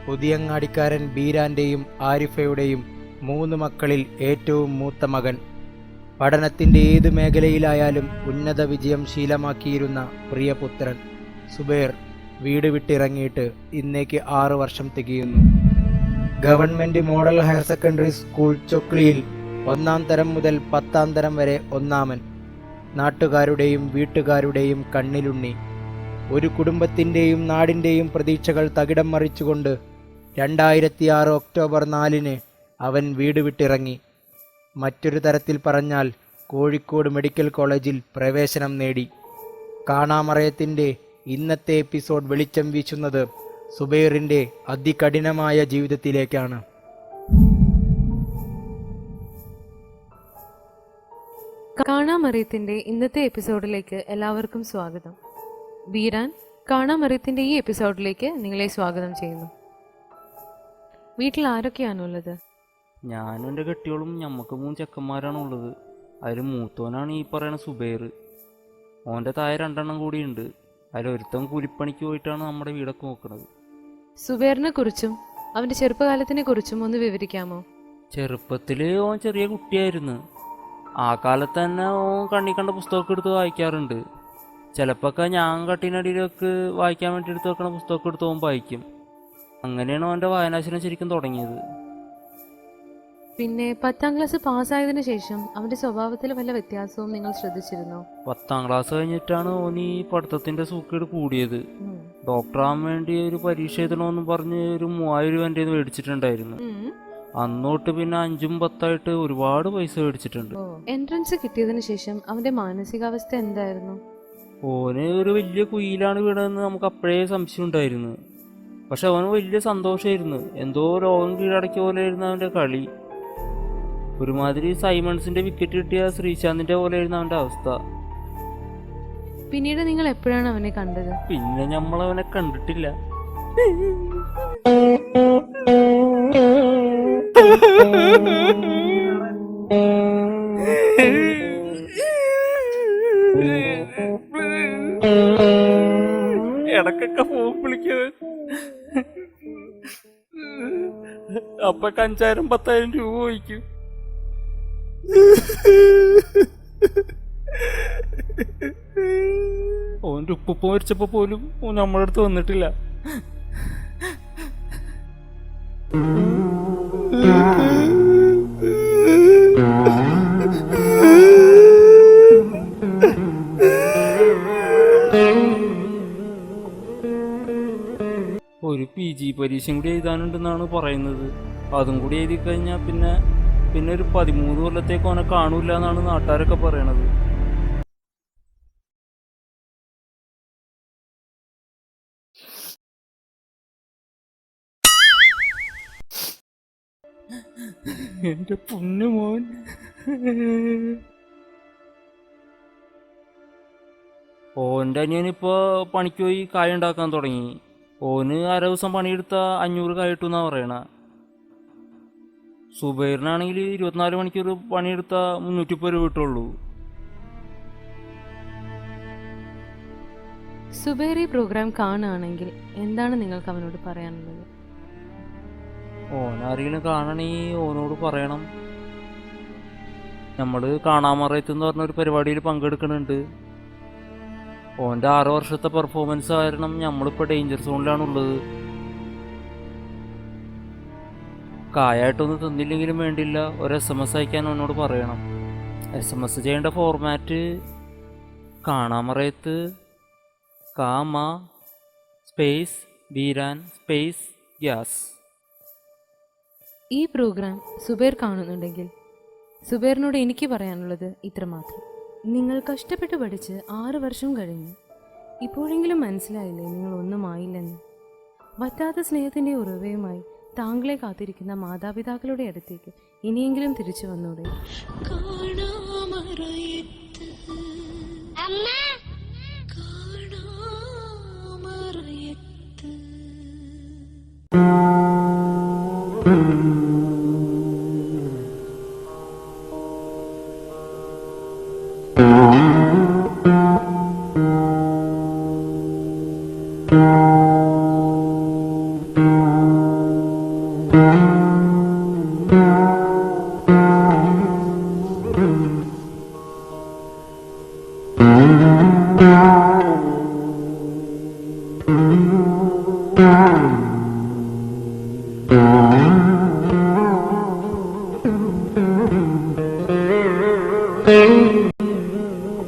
പുതിയങ്ങാടിക്കാരൻ ബീരാന്റെയും ആരിഫയുടെയും 3 മക്കളിൽ ഏറ്റവും മൂത്ത മകൻ. പഠനത്തിൻ്റെ ഏതു മേഖലയിലായാലും ഉന്നത വിജയം ശീലമാക്കിയിരുന്ന പ്രിയപുത്രൻ സുബൈർ വീട് വിട്ടിറങ്ങിയിട്ട് ഇന്നേക്ക് 6 വർഷം തികയുന്നു. Government model higher secondary school ചൊക്ലിയിൽ 1-ാം തരം മുതൽ 10-ാം തരം വരെ ഒന്നാമൻ. നാട്ടുകാരുടെയും വീട്ടുകാരുടെയും കണ്ണിലുണ്ണി. ഒരു കുടുംബത്തിൻ്റെയും നാടിൻ്റെയും പ്രതീക്ഷകൾ തകിടം മറിച്ചുകൊണ്ട് 2006 ഒക്ടോബർ 4-ന് അവൻ വീട് വിട്ടിറങ്ങി. മറ്റൊരു തരത്തിൽ പറഞ്ഞാൽ കോഴിക്കോട് മെഡിക്കൽ കോളേജിൽ പ്രവേശനം നേടി. കാണാമറയത്തിൻ്റെ ഇന്നത്തെ എപ്പിസോഡ് വെളിച്ചം വീശുന്നത് സുബൈറിൻ്റെ അതികഠിനമായ ജീവിതത്തിലേക്കാണ്. കാണാമറയത്തിന്റെ ഇന്നത്തെ എപ്പിസോഡിലേക്ക് എല്ലാവർക്കും സ്വാഗതം. ബീരാൻ കാണാമറയത്തിന്റെ ഈ എപ്പിസോഡിലേക്ക് നിങ്ങളെ സ്വാഗതം ചെയ്യുന്നു. വീട്ടിൽ ആരൊക്കെയാണുള്ളത്? ഞാനും എൻ്റെ കെട്ടിയോളും ഞമ്മക്ക് 3 ചെക്കന്മാരാണുള്ളത്. അതിൽ മൂത്തോനാണ് ഈ പറയുന്ന സുബൈർ. ഓൻ്റെ താഴെ 2 എണ്ണം കൂടിയുണ്ട്. അതിലൊരുത്തൻ കൂലിപ്പണിക്ക് പോയിട്ടാണ് നമ്മുടെ വീടൊക്കെ നോക്കുന്നത്. സുബൈറിനെ കുറിച്ചും അവന്റെ ചെറുപ്പകാലത്തിനെ കുറിച്ചും ഒന്ന് വിവരിക്കാമോ? ചെറുപ്പത്തിൽ ഓൻ ചെറിയ കുട്ടിയായിരുന്നു. ആ കാലത്ത് തന്നെ ഓൻ കണ്ണി കണ്ട പുസ്തകമൊക്കെ എടുത്ത് വായിക്കാറുണ്ട്. ചിലപ്പോഴൊക്കെ ഞാൻ കട്ടിനടിയിലൊക്കെ വായിക്കാൻ വേണ്ടി എടുത്ത് വെക്കണ പുസ്തകമൊക്കെ എടുത്ത് ഓൻ വായിക്കും. അങ്ങനെയാണ് ഓൻ്റെ വായനാശീലം ശരിക്കും തുടങ്ങിയത്. പിന്നെ 10ാം ക്ലാസ് പാസ്സായതിനു ശേഷം അവന്റെ സ്വഭാവത്തിൽ വല്ല വ്യത്യാസവും നിങ്ങൾ ശ്രദ്ധിച്ചിരുന്നോ? 10ാം ക്ലാസ് കഴിഞ്ഞിട്ടാണ് ഓൻ ഈ പഠിത്തത്തിൻ്റെ സൂക്കേട് കൂടിയത്. ഡോക്ടറാകാൻ വേണ്ടി ഒരു പരീക്ഷ എഴുതണമെന്ന് പറഞ്ഞ് ഒരു 3000 രൂപ എൻ്റെ മേടിച്ചിട്ടുണ്ടായിരുന്നു. അന്നോട്ട് പിന്നെ 5ഉം 10ആയിട്ട് ഒരുപാട് പൈസ മേടിച്ചിട്ടുണ്ട്. എൻട്രൻസ് കിട്ടിയതിനു ശേഷം അവന്റെ മാനസികാവസ്ഥ എന്തായിരുന്നു? ഓന് ഒരു വലിയ കുയിലാണ് വീണതെന്ന് നമുക്ക് അപ്പോഴേ സംശയം ഉണ്ടായിരുന്നു. പക്ഷെ അവന് വലിയ സന്തോഷമായിരുന്നു. എന്തോ ലോകം കീഴടക്കിയ പോലെ ആയിരുന്നു അവൻ്റെ കളി. ഒരുമാതിരി സൈമൺസിന്റെ വിക്കറ്റ് കിട്ടിയ ശ്രീശാന്തിന്റെ പോലെ ആയിരുന്നു അവൻ്റെ അവസ്ഥ. പിന്നീട് നിങ്ങൾ എപ്പോഴാണ് അവനെ കണ്ടത്? പിന്നെ നമ്മളവനെ കണ്ടിട്ടില്ല. ഇടക്കൊക്കെ ഫോൺ വിളിക്കുക. അപ്പൊ 5,000-10,000 രൂപ ചോദിക്കും. ഓൻ്റെ ഉപ്പ മരിച്ചപ്പോ പോലും ഓൻ നമ്മുടെ അടുത്ത് വന്നിട്ടില്ല. ഒരു PG പരീക്ഷയും കൂടി എഴുതാനുണ്ടെന്നാണ് പറയുന്നത്. അതും കൂടി എഴുതി കഴിഞ്ഞാൽ പിന്നെ ഒരു 13 കൊല്ലത്തേക്ക് ഓനെ കാണൂല എന്നാണ് നാട്ടുകാരൊക്കെ പറയണത്. എന്റെ പൊന്നുമോൻ. ഓൻ്റെ അനിയനിപ്പോ പണിക്ക് പോയി കായ ഉണ്ടാക്കാൻ തുടങ്ങി. ഓന് 6 ദിവസം പണിയെടുത്ത 500 കായ കിട്ടുമെന്നാ പറയണ. സുബൈറിനാണെങ്കിൽ 24 മണിക്കൂർ പണിയെടുത്ത 330 രൂപ കിട്ടുള്ളൂ. സുബൈർ ഈ പ്രോഗ്രാം കാണുകയാണെങ്കിൽ എന്താണ് നിങ്ങൾക്ക് അവനോട് പറയാനുള്ളത്? ഓനാരെങ്കിലും കാണണമെങ്കിൽ ഓനോട് പറയണം. നമ്മൾ കാണാമറയത്തെന്ന് പറഞ്ഞൊരു പരിപാടിയിൽ പങ്കെടുക്കുന്നുണ്ട്. ഓൻ്റെ 6 വർഷത്തെ പെർഫോമൻസ് കാരണം നമ്മളിപ്പോൾ ഡേഞ്ചർ സോണിലാണുള്ളത്. കായായിട്ടൊന്നും തന്നില്ലെങ്കിലും വേണ്ടില്ല, ഒരു SMS അയക്കാൻ അവനോട് പറയണം. SMS ചെയ്യേണ്ട ഫോർമാറ്റ് കാണാമറയത്ത് കാമ സ്പേസ് ബീരാൻ സ്പേസ് ഗ്യാസ്. ഈ പ്രോഗ്രാം സുബൈർ കാണുന്നുണ്ടെങ്കിൽ സുബൈറിനോട് എനിക്ക് പറയാനുള്ളത് ഇത്രമാത്രം. നിങ്ങൾ കഷ്ടപ്പെട്ട് പഠിച്ച് 6 വർഷം കഴിഞ്ഞു. ഇപ്പോഴെങ്കിലും മനസ്സിലായില്ലേ നിങ്ങൾ ഒന്നും ആയില്ലെന്ന്? വറ്റാത്ത സ്നേഹത്തിൻ്റെ ഉറവയുമായി താങ്കളെ കാത്തിരിക്കുന്ന മാതാപിതാക്കളുടെ അടുത്തേക്ക് ഇനിയെങ്കിലും തിരിച്ചു വന്നൂടെ?